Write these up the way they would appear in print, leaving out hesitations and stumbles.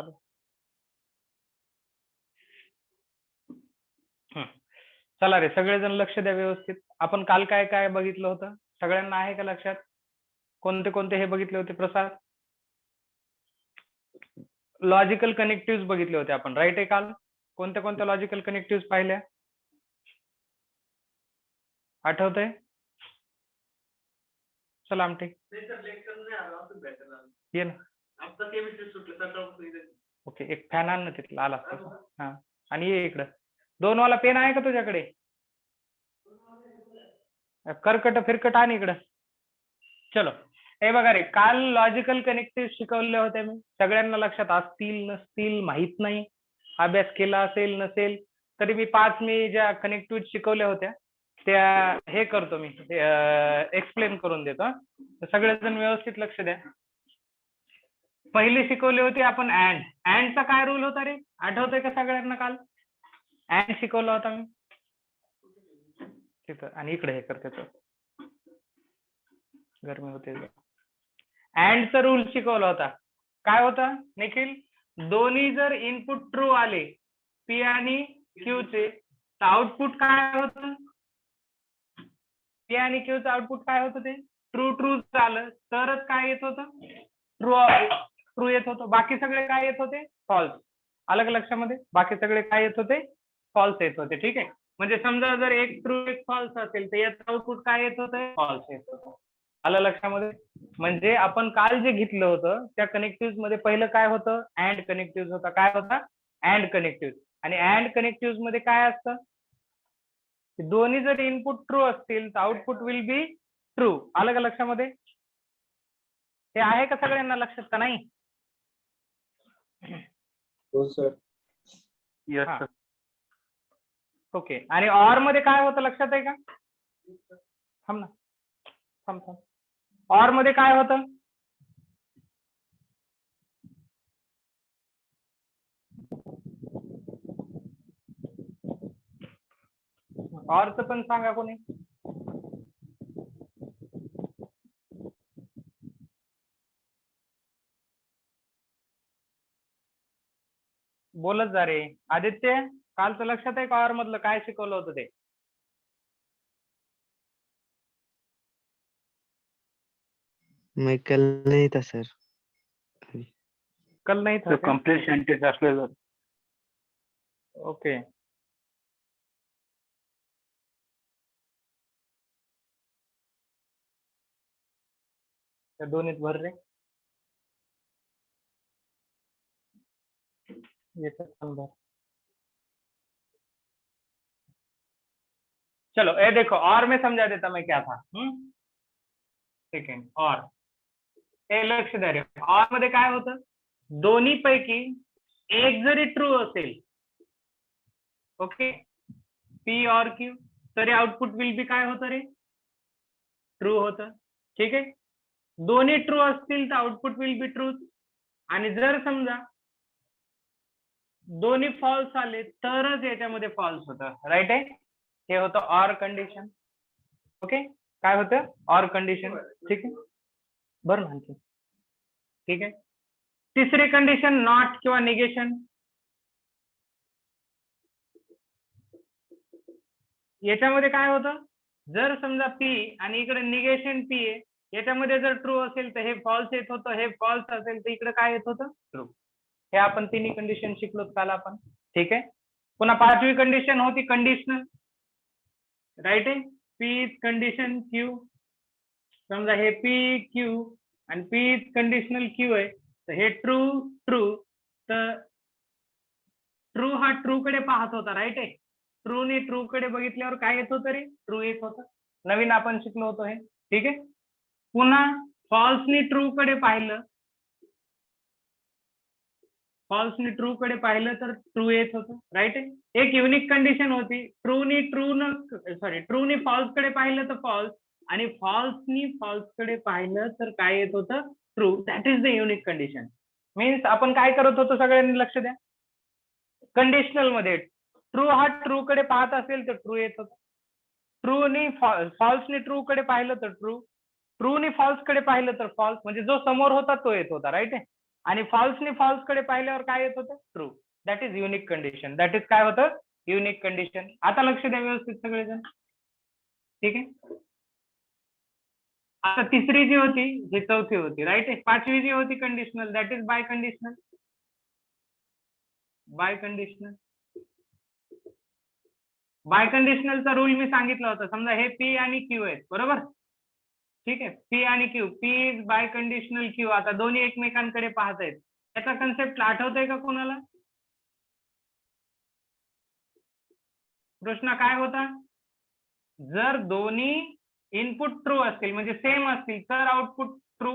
चला. चला रे, सगळेजण लक्ष द्या व्यवस्थित. आपण काल काय काय बघितलं होतं? सगळ्यांना आहे का लक्षात? कोणते कोणते हे बघितले होते प्रसाद? लॉजिकल कनेक्टिव्ह बघितले होते आपण, राईट आहे काल? कोणत्या कोणत्या लॉजिकल कनेक्टिव्ह पाहिल्या? आठवतंय? चला आमटे ये ना. ओके, एक फॅन आण ना तिथला, आला हा. आणि ये इकडं. 2 वाला पेन आहे का तुझ्याकडे? कर्कट फिरकट आण इकडं. चलो, हे बघा रे, काल लॉजिकल कनेक्टिव्ह शिकवले होते मी. सगळ्यांना लक्षात असतील नसतील माहित नाही, अभ्यास केला असेल नसेल तरी मी 5 ज्या कनेक्टिव्ह शिकवल्या होत्या त्या हे करतो, मी एक्सप्लेन करून देतो. सगळेजण व्यवस्थित लक्ष द्या. पहिली शिकवली होती आपण अँड. अँडचा काय रूल होता रे, आठवतोय का सगळ्यांना? काल अँड शिकवला होता मी तिथं. आणि इकडे हे करते तर गरमी होते. अँडचा रूल शिकवला होता. काय होता निखिल? दोन्ही जर इनपुट ट्रू आले, पी आणि क्यू चे, तर आउटपुट काय होतं? पी आणि क्यू चं आउटपुट काय होतं? ते ट्रू ट्रू झालं तरच काय येत होतं? ट्रू येत होतं. बाकी सगळे काय येत होते? फॉल्स. अलग लक्षामध्ये? बाकी सगळे काय येत होते? फॉल्स येत होते. ठीक आहे. म्हणजे समजा जर एक ट्रू एक फॉल्स असेल तर याचं आउटपुट काय येत होतं? फॉल्स येत होतं. आलं लक्षामध्ये? म्हणजे आपण काल जे घेतलं होतं त्या कनेक्टिव्ह मध्ये पहिलं काय होतं? अँड कनेक्टिव्ह होता. काय होता? And connective. आणि अँड कनेक्टिव्ह मध्ये काय असतं? दोन्ही जर इनपुट ट्रू असतील तर आउटपुट विल बी ट्रू. आलं का लक्षामध्ये? हे आहे का सगळ्यांना लक्षात का नाही? हो सर. Yes sir. ओके. आणि ऑर मध्ये काय होतं लक्षात आहे का? थांब ना, थांब. ऑर मध्ये काय होतं? ऑरचं पण सांगा कोणी. बोलत जा रे. आदित्य, कालचं लक्षात आहे का ऑर मधलं काय शिकवलं होतं ते? मैं कल नहीं था सर. कल नाही था. कंप्लीट सेंटेन्स असलं. ओके. त्या दोन्हीत भर रे. भर. चलो ये देखो, और में समझा देता मैं क्या था. सेकंड और हे लक्ष द्या रे. और मध्ये काय होतं? दोन्ही पैकी एक जरी ट्रू असेल, ओके, पी और क्यू, तरी आउटपुट विल बी काय होतं रे? ट्रू होतं. ठीक आहे. दोन्ही ट्रू असतील तर आउटपुट विल बी ट्रू. आणि जर समजा दोन्ही फॉल्स आले तरच याच्यामध्ये फॉल्स होतं. राईट आहे? हे होतं ऑर कंडिशन. ओके. काय होतं? Or condition. ठीक आहे. बरं आणखी. ठीक आहे. तिसरी कंडिशन नॉट किंवा निगेशन. याच्यामध्ये काय होतं? जर समजा पी आणि इकडे निगेशन पी आहे, याच्यामध्ये जर ट्रू असेल तर हे फॉल्स येत होतं, हे फॉल्स असेल तर इकडे काय येत होतं? ट्रू. हे आपण तिन्ही कंडिशन शिकलो काल आपण. ठीक आहे. पुन्हा 5वी कंडिशन होती कंडिशनल. राईट आहे? P is condition Q. समजा हे पी क्यू आणि पी इज कंडिशनल क्यू आहे, तर हे ट्रू ट्रू, तर ट्रू हा ट्रू कडे पाहत होता. राईट आहे? ट्रूनी ट्रू कडे बघितल्यावर काय येत होतं रे? ट्रू येत होतं. नवीन आपण शिकलो होतो हे. ठीक आहे. पुन्हा फॉल्सनी ट्रू कडे पाहिलं, फॉल्सनी ट्रू कडे पाहिलं तर ट्रू येत होतं. राईट आहे? एक युनिक कंडिशन होती. ट्रूनी फॉल्स कडे पाहिलं तर फॉल्स, आणि फॉल्सनी फॉल्स कडे पाहिलं तर काय येत होतं? True. That is the unique condition. Means आपण काय करत होतो सगळ्यांनी लक्ष द्या. कंडिशनल मध्ये ट्रू हा ट्रू कडे पाहत असेल तर ट्रू येत होतं. ट्रूनी फॉल्सनी ट्रू कडे पाहिलं तर ट्रू, ट्रूनी फॉल्स कडे पाहिलं तर फॉल्स. म्हणजे जो समोर होता तो येत होता. राईट आहे? आणि फॉल्सने फॉल्स कडे पाहिल्यावर काय येत होतं true. That is unique condition. That is काय होतं युनिक कंडिशन. आता लक्ष द्या व्यवस्थित सगळेजण. ठीक आहे. आता तिसरी जी होती ही चौथी होती राईट. पाचवी जी होती conditional that is biconditional. Biconditional. बाय कंडिशनलचा रूल मी सांगितला होता. समजा हे पी आणि क्यू आहेत बरोबर. ठीक आहे. पी आणि Q. P is by conditional Q. आता दोन्ही एकमेकांकडे पाहत आहेत. त्याचा कन्सेप्ट आठवतोय का कोणाला. प्रश्न काय होता. जर दोन्ही इनपुट ट्रू असतील म्हणजे सेम असतील तर आउटपुट ट्रू.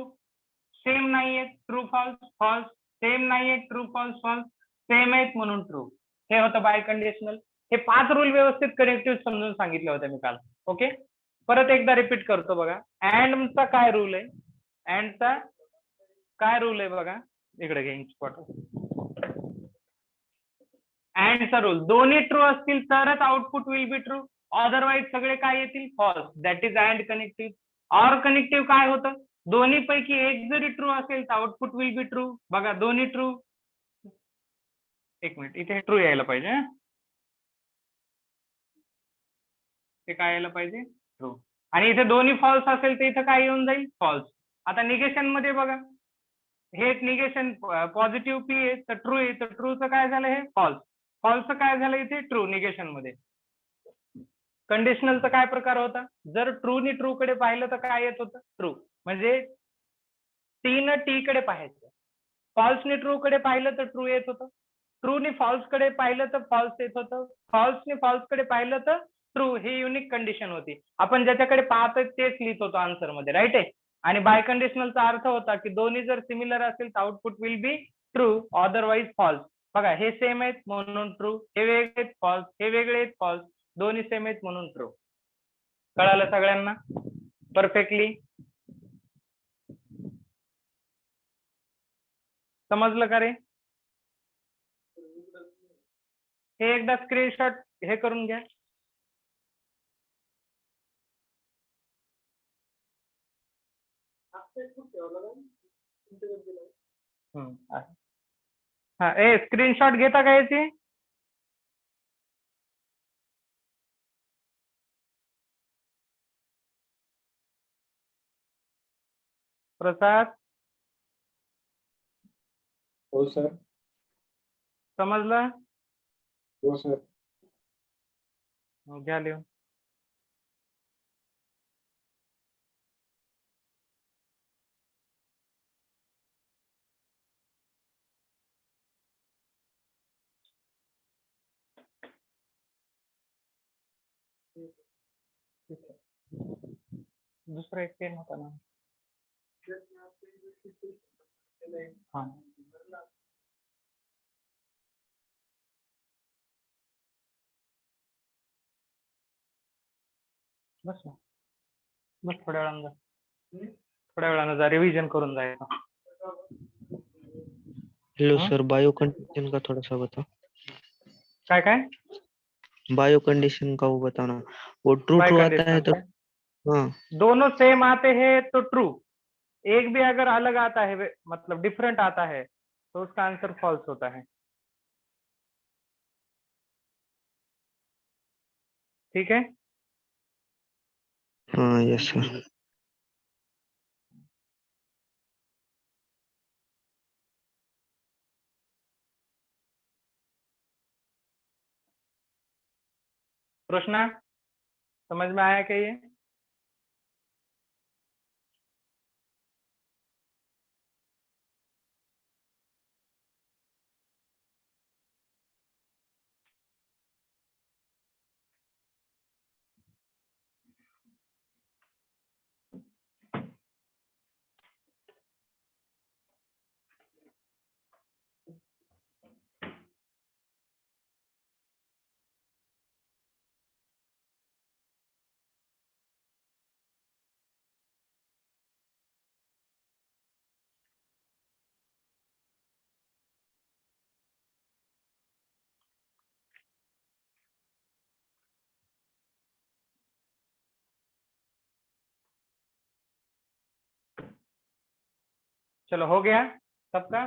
सेम नाहीये ट्रू फॉल्स फॉल्स. सेम नाहीये ट्रू फॉल्स फॉल्स. सेम आहेत म्हणून ट्रू. हे होतं बाय कंडिशनल. हे 5 रूल व्यवस्थित कनेक्टिव्ह समजून सांगितले होते मी काल. ओके. परत एकदा रिपीट करतो बघा. अँडचा काय रूल आहे. अँडचा काय रूल आहे बघा. इकडे घे स्पॉट. अँडचा रूल. दोन्ही ट्रू असतील तरच output will be true. Otherwise सगळे काय येतील false. That is and connective. Or connective काय होतं. दोन्ही पैकी एक जरी ट्रू असेल तर आउटपुट विल बी ट्रू. बघा दोन्ही ट्रू. एक मिनिट इथे ट्रू यायला पाहिजे. ते काय यायला पाहिजे ट्रू. आणि इथे दोन्ही फॉल्स असेल तर इथं काय येऊन जाईल फॉल्स. आता निगेशन मध्ये बघा. हे निगेशन पॉझिटिव्ह पी आहे तर ट्रू आहे तर ट्रूचं काय झालं हे फॉल्स. फॉल्सचं काय झालं इथे ट्रू निगेशन मध्ये. कंडिशनलचा काय प्रकार होता. जर ट्रूनी ट्रू कडे पाहिलं तर काय येत होतं ट्रू. म्हणजे टी न टी कडे पाहायचं. फॉल्सने ट्रू कडे पाहिलं तर ट्रू येत होतं. ट्रूनी फॉल्स कडे पाहिलं तर फॉल्स येत होतं. फॉल्सने फॉल्स कडे पाहिलं तर ट्रू. ही युनिक कंडिशन होती. आपण ज्याच्याकडे पाहतोय तेच लिहित होतो आन्सर मध्ये राईट आहे. आणि बाय कंडिशनलचा अर्थ होता की दोन्ही जर सिमिलर असेल तर output will be true otherwise false. बघा हे सेम आहेत म्हणून ट्रू. हे वेगळे आहेत फॉल्स. हे वेगळे आहेत फॉल्स. दोन्ही सेम आहेत म्हणून ट्रू. कळालं सगळ्यांना परफेक्टली. समजलं का रे. हे एकदा स्क्रीनशॉट हे करून घ्या. हा ए स्क्रीनशॉट घेता का याची. प्रसाद. हो सर. समजलं. हो सर. घ्या लिहून. दुसरा एक पेन होता ना. हा बस ना. बस थोड्या वेळानं जा. थोड्या वेळानं जा रिव्हिजन करून जायचं. हेलो सर बायो कंडीशन का थोड़ा सा बताओ. काय काय बायो कंडीशन का वो बताना. वो ट्रू बाय ट्रू आता है कंडीशनल तो. का. हाँ. दोनों सेम आते हैं तो ट्रू. एक भी अगर अलग आता है मतलब डिफरेंट आता है तो उसका आंसर फॉल्स होता है. ठीक है. हाँ यस सर. प्रश्न समझ में आया क्या ये. चलो हो गया. सबका?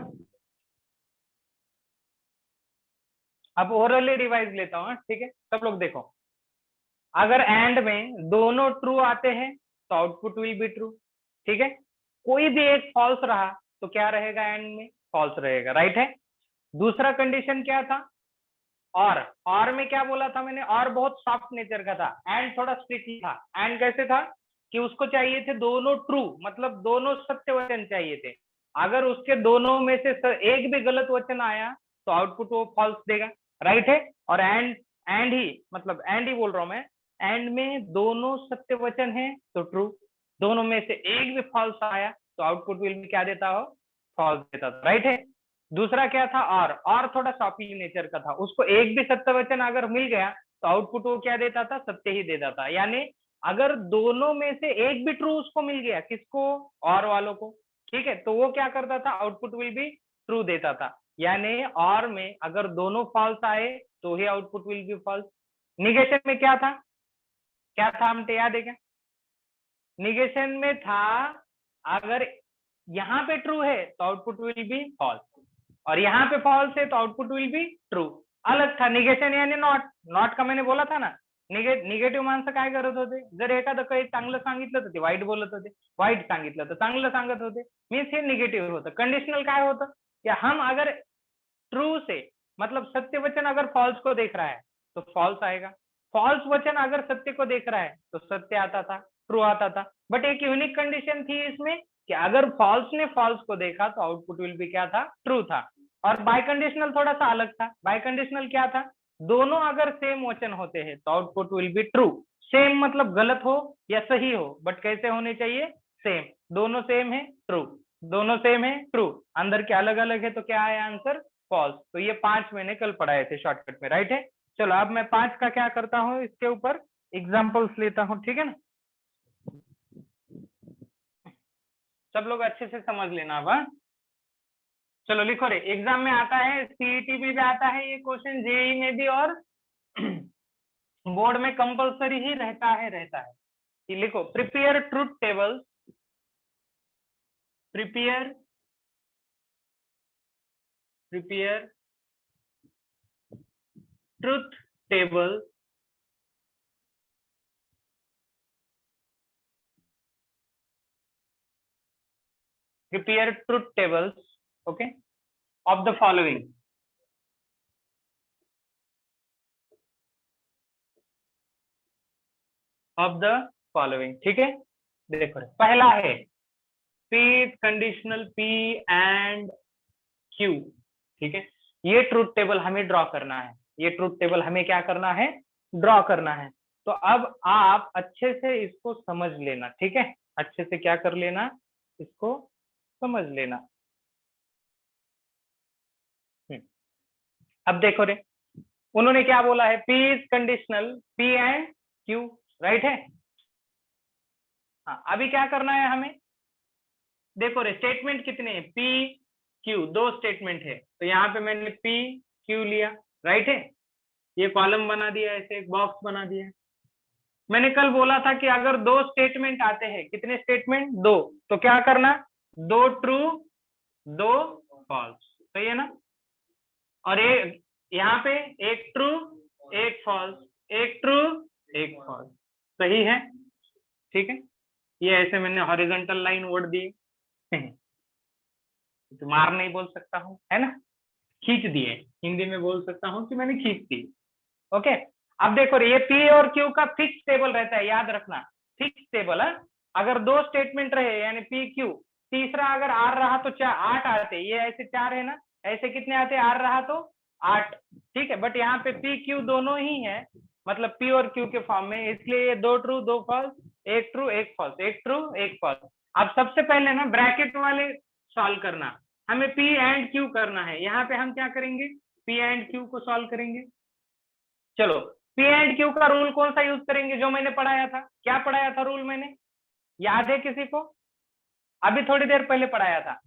अब ओरली रिवाइज लेता हूँ, ठीक है? सब लोग देखो, अगर एंड में दोनों ट्रू आते हैं तो आउटपुट विल बी ट्रू, ठीक है? कोई भी एक फॉल्स रहा तो क्या रहेगा? एंड में फॉल्स रहेगा, राइट है? दूसरा कंडीशन क्या था? और में क्या बोला था मैंने? और बहुत सॉफ्ट नेचर का था, एंड थोड़ा स्ट्रिक्ट था। एंड कैसे था कि उसको चाहिए थे दोनों ट्रू, मतलब दोनों सत्य वचन चाहिए थे। अगर उसके दोनों में से एक भी गलत वचन आया तो आउटपुट वो फॉल्स देगा, राइट है? और एंड ही, मतलब एंड ही बोल रहा हूं मैं, एंड में दोनों सत्य वचन है तो ट्रू, दोनों में से एक भी फॉल्स आया तो आउटपुट विल भी क्या देता हो? फॉल्स देता था, राइट है? दूसरा क्या था? और थोड़ा सॉफ्टली नेचर का था, उसको एक भी सत्य वचन अगर मिल गया तो आउटपुट वो क्या देता था? सत्य ही देता था। यानी अगर दोनों में से एक भी ट्रू उसको मिल गया, किसको? और वालों को, ठीक है? तो वो क्या करता था? आउटपुट विल भी ट्रू देता था। यानी और में अगर दोनों फॉल्स आए तो ही output will be false. Negation में क्या था? क्या था हमने याद है क्या? निगेशन में था अगर यहाँ पे ट्रू है तो आउटपुट विल बी फॉल्स, और यहाँ पे फॉल्स है तो आउटपुट विल बी ट्रू। अलग था निगेशन यानी नॉट का मैंने बोला था ना, निगेटिव्ह माणसं काय करत होते? जर एखादं काही चांगलं सांगितलं तर ते वाईट बोलत होते, वाईट सांगितलं तर चांगलं सांगत होते, मीन्स हे निगेटिव्ह होतं। कंडिशनल काय होतं कि हम अगर ट्रू से, मतलब सत्य वचन अगर फॉल्स को देख रहा है तो फॉल्स आएगा, फॉल्स वचन अगर सत्य को देख रहा है तो सत्य आता था, ट्रू आता था। बट एक यूनिक कंडीशन थी इसमें कि अगर फॉल्स ने फॉल्स को देखा तो आउटपुट विल भी क्या था? ट्रू था। और बाय कंडीशनल थोड़ा सा अलग था। बाय कंडीशनल क्या था? दोनों अगर सेम वचन होते हैं तो output will be true. Same मतलब गलत हो या सही हो, बट कैसे होने चाहिए? सेम। दोनों सेम है, ट्रू। दोनों सेम है, ट्रू। अंदर के अलग अलग है तो क्या है आंसर? फॉल्स। तो ये 5 मैंने कल पढ़ाए थे शॉर्टकट में, राइट है? चलो अब मैं 5 का क्या करता हूँ, इसके ऊपर एग्जाम्पल्स लेता हूँ, ठीक है ना? सब लोग अच्छे से समझ लेना अब, हाँ? चलो लिखो रे, एग्जाम में आता है, सीईटी में भी आता है ये क्वेश्चन, जेई में भी, और बोर्ड में कंपलसरी ही रहता है कि लिखो, prepare truth table, prepare truth table okay, of the following. ठीक है? देखो पहला है P conditional P and Q, ठीक है? ये ट्रुथ टेबल हमें ड्रॉ करना है, ये ट्रुथ टेबल हमें क्या करना है? ड्रॉ करना है। तो अब आप अच्छे से इसको समझ लेना, ठीक है? अच्छे से क्या कर लेना? इसको समझ लेना। अब देखो रे, उन्होंने क्या बोला है? P is conditional P and Q, right है? हाँ, अभी क्या करना है हमें? देखो रे, स्टेटमेंट कितने हैं? पी क्यू, 2 स्टेटमेंट है, तो यहाँ पे मैंने पी क्यू लिया, राइट है? ये कॉलम बना दिया, ऐसे एक बॉक्स बना दिया। मैंने कल बोला था कि अगर 2 स्टेटमेंट आते हैं, कितने स्टेटमेंट? 2, तो क्या करना? 2 ट्रू 2 फॉल्स, सही है ना? और एक यहाँ पे एक ट्रू एक फॉल्स, एक ट्रू एक फॉल्स, सही है? ठीक है? ये ऐसे मैंने हॉरिजॉन्टल लाइन ओढ़ दी, तो मार नहीं बोल सकता हूँ, है ना? खींच दिए, हिंदी में बोल सकता हूँ कि मैंने खींच दी। ओके, अब देखो ये पी और क्यू का फिक्स टेबल रहता है, याद रखना, फिक्स टेबल है। अगर 2 स्टेटमेंट रहे यानी पी क्यू, तीसरा अगर आर रहा तो 8 आते, ये ऐसे 4 है ना, ऐसे कितने आते? आर रहा तो 8, ठीक है? बट यहाँ पे पी क्यू दोनों ही है, मतलब पी और क्यू के फॉर्म में, इसलिए ये 2 ट्रू 2 फॉल्स, एक ट्रू एक फॉल्स, एक ट्रू एक फॉल्स। अब सबसे पहले ना ब्रैकेट वाले सॉल्व करना, हमें पी एंड क्यू करना है। यहाँ पे हम क्या करेंगे? पी एंड क्यू को सॉल्व करेंगे। चलो, पी एंड क्यू का रूल कौन सा यूज करेंगे? जो मैंने पढ़ाया था, क्या पढ़ाया था रूल मैंने? याद है किसी को? अभी थोड़ी देर पहले पढ़ाया था।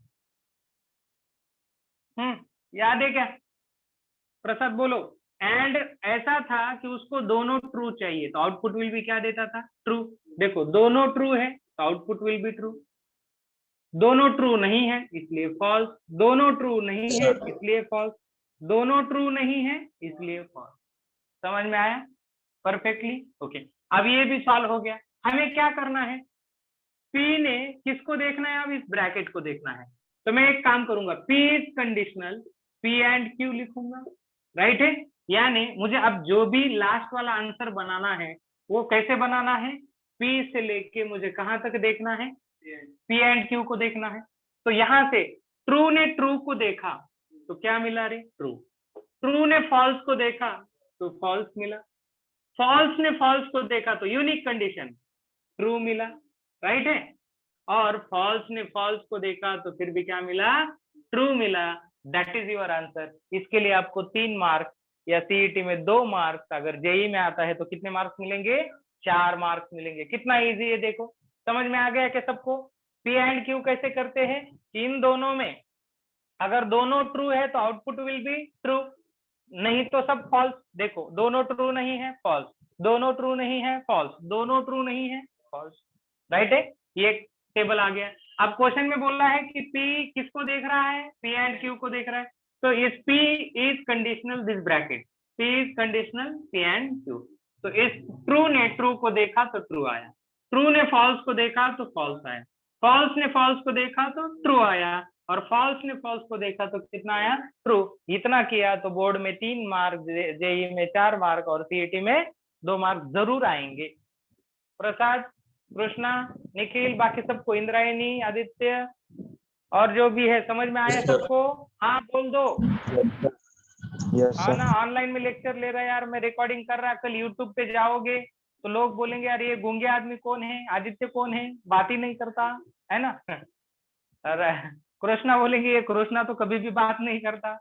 याद है क्या? प्रसाद बोलो। एंड ऐसा था कि उसको दोनों ट्रू चाहिए, तो आउटपुट विल भी क्या देता था? ट्रू। देखो दोनों ट्रू है तो आउटपुट विल बी ट्रू। दोनों ट्रू नहीं है इसलिए फॉल्स, दोनों ट्रू नहीं है सर। इसलिए फॉल्स, दोनों ट्रू नहीं है इसलिए फॉल्स। समझ में आया परफेक्टली? ओके, अब ये भी सॉल्व हो गया। हमें क्या करना है, पी ने किसको देखना है, अब इस ब्रैकेट को देखना है। तो मैं एक काम करूंगा, P is conditional, P and Q लिखूंगा, राइट है। यानी मुझे अब जो भी लास्ट वाला आंसर बनाना है वो कैसे बनाना है, पी से लेके मुझे कहां तक देखना है, पी एंड क्यू को देखना है। तो यहां से ट्रू ने ट्रू को देखा तो क्या मिला रे, ट्रू। ट्रू ने फॉल्स को देखा तो फॉल्स मिला, फॉल्स ने फॉल्स को देखा तो यूनिक कंडीशन ट्रू मिला, राइट है। और फॉल्स ने फॉल्स को देखा तो फिर भी क्या मिला, ट्रू मिला। That is your answer. इसके लिए आपको 3 मार्क्स या सीईटी में 2 मार्क्स, अगर जेई में आता है तो कितने मार्क्स मिलेंगे, 4 मार्क्स मिलेंगे। कितना इजी है देखो, समझ में आ गया क्या सबको? पी एंड क्यू कैसे करते हैं, इन दोनों में अगर दोनों ट्रू है तो आउटपुट विल बी ट्रू, नहीं तो सब फॉल्स। देखो दोनों ट्रू नहीं है फॉल्स, दोनों ट्रू नहीं है फॉल्स, दोनों ट्रू नहीं है फॉल्स, राइट है। ये टेबल आ गया। अब क्वेश्चन में बोल रहा है कि पी किसको देख रहा है, पी एंड क्यू को देख रहा है। तो इस P is conditional, this bracket P is conditional P and Q. तो इस ट्रू ने ट्रू को देखा तो ट्रू आया, ट्रू ने फॉल्स को देखा तो फॉल्स आया, फॉल्स ने फॉल्स को देखा तो ट्रू आया, और फॉल्स ने फॉल्स को देखा तो कितना आया, ट्रू। इतना किया तो बोर्ड में 3 मार्क, जेई में 4 मार्क और सीईटी में 2 मार्क जरूर आएंगे। प्रसाद, कृष्णा, निखिल, बाकी सबको, इंद्रायणी, आदित्य और जो भी है, समझ में आया Yes, sir. सबको? हाँ बोल दो। यस हाँ सर। ना, ऑनलाइन में लेक्चर ले रहा है यार, मैं रिकॉर्डिंग कर रहा, कल यूट्यूब पे जाओगे तो लोग बोलेंगे यार ये गूंगे आदमी कौन है, आदित्य कौन है, बात ही नहीं करता है ना। अरे कृष्णा बोलेंगे ये कृष्णा तो कभी भी बात नहीं करता।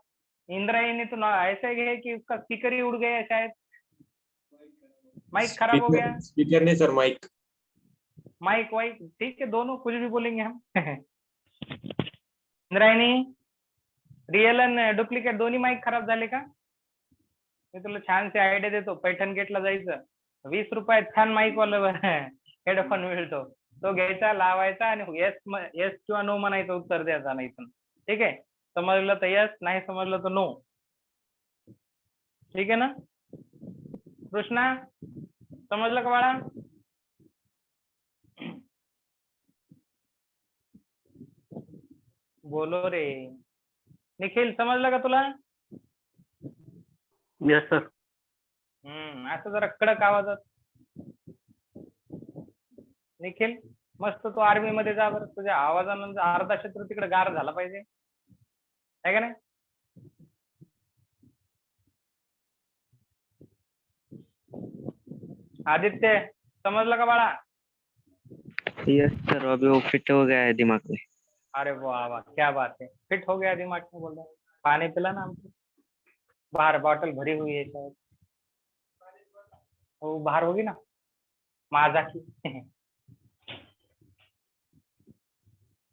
इंद्रायणी तो ऐसा ही है कि उसका स्पीकर ही उड़ गया है शायद, माइक खराब हो गया, स्पीकर नहीं सर, माइक। माइक वाइक ठीक है, दोनों कुछ भी बोलेंगे हम। इंद्रायणी, रिअल आणि डुप्लिकेट दोन्ही माईक खराब झाले का? मी तुला छानशी आयडिया देतो, पैठण गेटला जायचं, 20 रुपयात छान माईक वाला हेडफोन मिळतो, तो घ्यायचा, लावायचा आणि येस येस किंवा नो म्हणायचं, उत्तर द्यायचा नाही पण, ठीक आहे? समजलं तर यस, नाही समजलं तर नो, ठीक आहे ना? कृष्णा समजलं का बाळा? बोलो रे। निखिल समजलं का तुला? Yes sir. असं जरा कडक आवाजात। निखिल मस्त, तू आर्मी मध्ये जा बरं, तुझ्या आवाजानंतर अर्धा शत्रू तिकडे गार झाला पाहिजे, आहे का नाही? आदित्य समजलं का बाळा? यस सर, अभी वो फिट हो गया है दिमाग में। अरे वाह वाह, क्या बात है, फिट हो गया दिमाग में, बोल रहा है। पानी पिला ना हमको, बाहर बॉटल भरी हुई है शायद, वो बाहर होगी ना माझा की।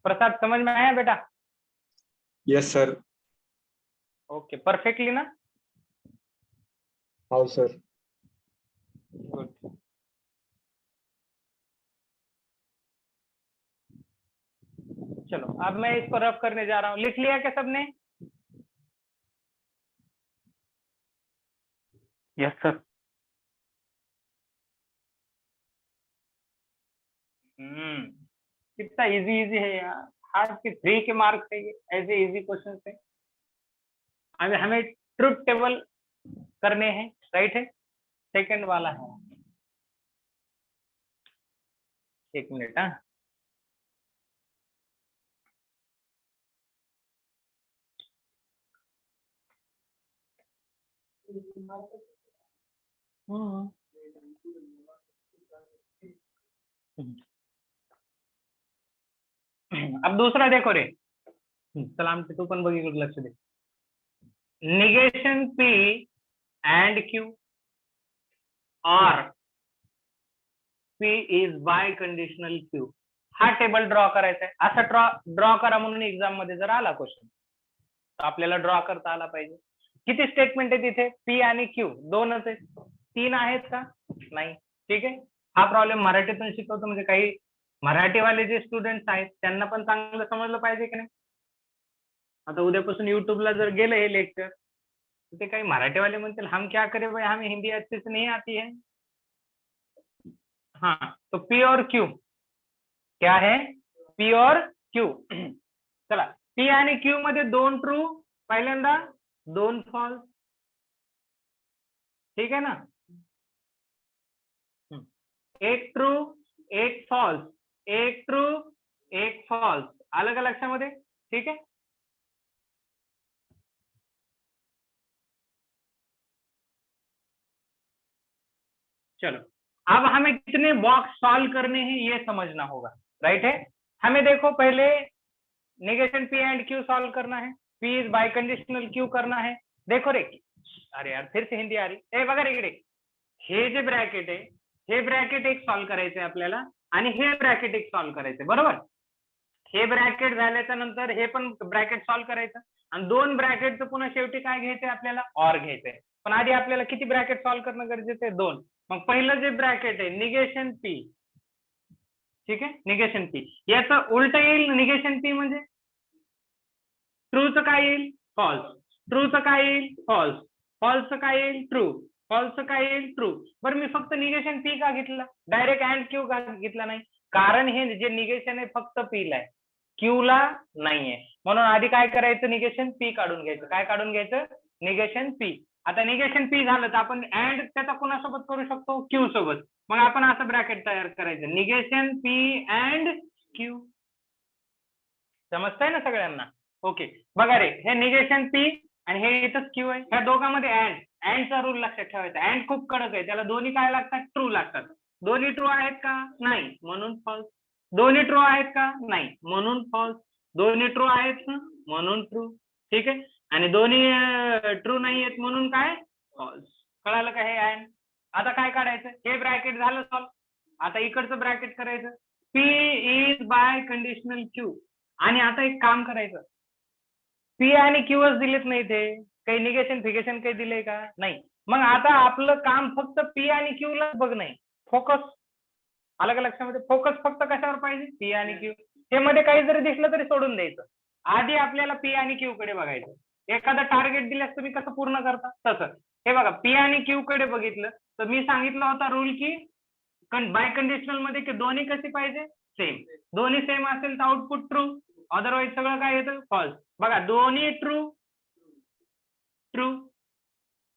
प्रसाद समझ में आया बेटा? Yes sir. ओके, परफेक्टली ना? हाउ सर. गुड। चलो अब मैं इसको रफ करने जा रहा हूँ, लिख लिया क्या सबने? Yes sir. कितना इजी इजी है यार, हार्ड के 3 के मार्क्स है ये, ऐसे इजी क्वेश्चन है। हमें हमें ट्रुथ टेबल करने हैं, राइट है। सेकंड वाला है, 1 मिनट। हाँ अब दूसरा देखो रे, सलाम तू पण बघितलं, लक्ष दे। Negation P and Q or P is by conditional Q, हा टेबल ड्रॉ करायचा आहे। असा ड्रॉ करा म्हणून एक्झाम मध्ये जर आला क्वेश्चन तर आपल्याला ड्रॉ करता आला पाहिजे। किती स्टेटमेंट आहे तिथे, P आणि Q दोनच आहेत, 3 आहेत का? नाही, ठीक आहे। हा प्रॉब्लेम मराठीतून शिकवतो म्हणजे काही मराठीवाले जे स्टुडंट्स आहेत त्यांना पण चांगलं समजलं पाहिजे की नाही. आता उद्यापासून युट्यूबला जर गेलं हे लेक्चर ते काही मराठीवाले म्हणतील हम क्या करे भाई हमें हिंदी अच्छे से नहीं आती है. हाँ तो पी और क्यू क्या है, पी और क्यू. चला पी आणि क्यू मध्ये 2 ट्रू पहिल्यांदा 2 फॉल्स. ठीक आहे ना. एक ट्रू एक फॉल्स, एक ट्रू एक फॉल्स, आलं का लक्षामध्ये. ठीक है. चलो अब हमें कितने बॉक्स सॉल्व करने हैं ये समझना होगा. राइट है. हमें देखो पहले negation P and Q solve करना है. P is by conditional Q करना है. देखो रे, अरे यार फिर से हिंदी आ रही. ए बघा रे इकडे, हे जे ब्रॅकेट आहे हे ब्रॅकेट एक सॉल्व करायचंय आपल्याला आणि हे ब्रॅकेट एक सॉल्व करायचंय. बरोबर. हे ब्रॅकेट झाल्याच्या नंतर हे पण ब्रॅकेट सॉल्व करायचं आणि 2 ब्रॅकेटचं पुन्हा शेवटी काय घ्यायचंय आपल्याला, ऑर घ्यायचंय. पण आधी आपल्याला किती ब्रॅकेट सॉल्व करणं गरजेचं आहे, 2. मग पहिलं जे ब्रॅकेट आहे निगेशन पी. ठीक आहे. निगेशन पी याचं उलट येईल. निगेशन पी म्हणजे ट्रूचं काय येईल, फॉल्स. ट्रूचं काय येईल, फॉल्स. फॉल्सचं काय येईल, ट्रू. फॉल्सचं काय येईल, ट्रू. बरं मी फक्त निगेशन पी का घेतलं, डायरेक्ट अँड क्यू का घेतला नाही. कारण हे जे निगेशन आहे फक्त पी ला आहे, क्यू ला नाहीये. म्हणून आधी काय करायचं, निगेशन पी काढून घ्यायचं. काय काढून घ्यायचं, निगेशन पी. आता निगेशन पी झालं तर आपण अँड त्याचा कोणासोबत करू शकतो, क्यू सोबत. मग आपण असं ब्रॅकेट तयार करायचं, निगेशन पी अँड क्यू. समजतंय ना सगळ्यांना. ओके बघा रे, हे निगेशन पी आणि हे इथंच क्यू आहे. ह्या दोघांमध्ये अँडचा रूल लक्षात ठेवायचा. अँड खूप कडक आहे, त्याला दोन्ही काय लागतात, ट्रू लागतात. दोन्ही ट्रू आहेत का, नाही, म्हणून फॉल्स. दोन्ही ट्रू आहेत का, नाही, म्हणून फॉल्स. दोन्ही ट्रू आहेत म्हणून ट्रू. ठीक आहे. आणि दोन्ही ट्रू नाही आहेत म्हणून काय, फॉल्स. कळालं का हे अँड. आता काय काढायचं, हे ब्रॅकेट झालं सॉल्व. आता इकडचं ब्रॅकेट करायचं, P is by conditional Q. आणि आता एक काम करायचं, पी आणि क्यूच दिलेत नाही, ते काही निगेशन फिगेशन काही दिलंय का, नाही. मग आता आपलं काम फक्त पी आणि क्यू ला बघ, नाही फोकस. आलं का लक्षामध्ये. फोकस फक्त कशावर पाहिजे, पी आणि क्यू. ते मध्ये काही जरी दिसलं तरी सोडून द्यायचं. आधी आपल्याला पी आणि क्यू कडे बघायचं. एखादं टार्गेट दिल्यास तुम्ही कसं पूर्ण करता तसं. हे बघा, पी आणि क्यू कडे बघितलं तर मी सांगितलं होता रूल की बाय कंडिशनल मध्ये की दोन्ही कशी पाहिजे, सेम. दोन्ही सेम असेल तर आउटपुट ट्रू, अदरवाईज सगळं काय येतं, फॉल्स. बघा दोन्ही ट्रू ट्रू.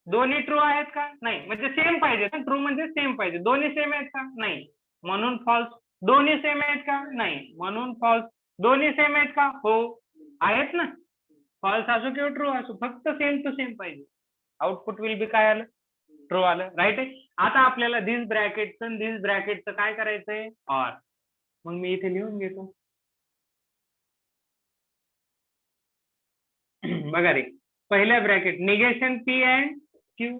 दोन्ही ट्रू आहेत का, नाही, म्हणजे सेम पाहिजे. ट्रू म्हणजे सेम पाहिजे. दोन्ही सेम आहेत का, नाही, म्हणून फॉल्स. दोन्ही सेम आहेत का, नाही, म्हणून फॉल्स. दोन्ही सेम आहेत का, हो आहेत ना. फॉल्स असो किंवा ट्रू असो, फक्त सेम टू सेम पाहिजे. आउटपुट विल बी काय आलं, ट्रू आलं. राईट आहे. आता आपल्याला दिस ब्रॅकेटचं काय करायचंय, ऑर. मग मी इथे लिहून घेतो. बघा रे, पहिल्या bracket negation P and Q.